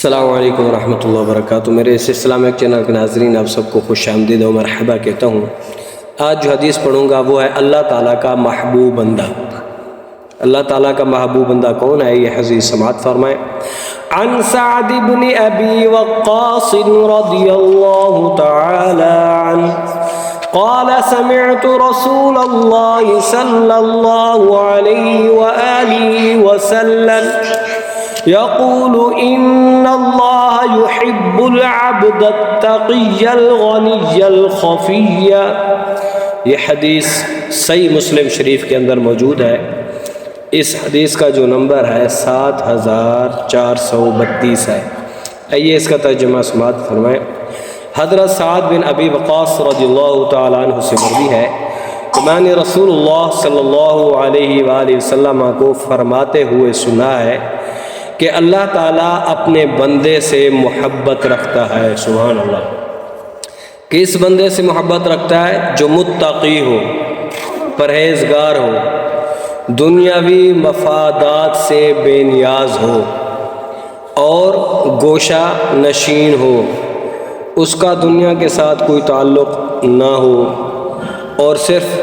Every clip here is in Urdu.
السلام علیکم ورحمۃ اللہ وبرکاتہ۔ میرے اس اسلامک چینل کے ناظرین، آپ سب کو خوش آمدید و مرحبا کہتا ہوں۔ آج جو حدیث پڑھوں گا وہ ہے اللہ تعالیٰ کا محبوب بندہ۔ اللہ تعالیٰ کا محبوب بندہ کون ہے؟ یہ حدیث سماعت فرمائیں۔ عن سعد بن ابی وقاص رضی اللہ تعالی عنہ قال سمعت رسول اللہ صلی اللہ علیہ وآلہ وسلم يقول إن الله يحب العبد التقي الغني الخفي۔ یہ حدیث صحیح مسلم شریف کے اندر موجود ہے۔ اس حدیث کا جو نمبر ہے 7432 ہے۔ آئیے اس کا ترجمہ سماعت فرمائیں۔ حضرت سعد بن ابی وقاص رضی اللہ تعالیٰ عنہ سے مروی ہے کہ میں نے رسول اللہ صلی اللہ علیہ وآلہ وسلم کو فرماتے ہوئے سنا ہے کہ اللہ تعالیٰ اپنے بندے سے محبت رکھتا ہے۔ سبحان اللہ۔ کس بندے سے محبت رکھتا ہے؟ جو متقی ہو، پرہیزگار ہو، دنیاوی مفادات سے بے نیاز ہو اور گوشہ نشین ہو، اس کا دنیا کے ساتھ کوئی تعلق نہ ہو اور صرف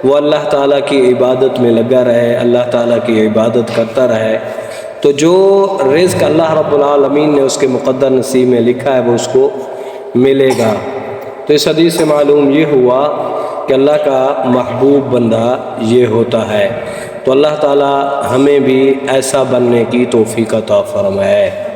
وہ اللہ تعالیٰ کی عبادت میں لگا رہے، اللہ تعالیٰ کی عبادت کرتا رہے، تو جو رزق اللہ رب العالمین نے اس کے مقدر نصیب میں لکھا ہے وہ اس کو ملے گا۔ تو اس حدیث سے معلوم یہ ہوا کہ اللہ کا محبوب بندہ یہ ہوتا ہے۔ تو اللہ تعالی ہمیں بھی ایسا بننے کی توفیق عطا فرمائے۔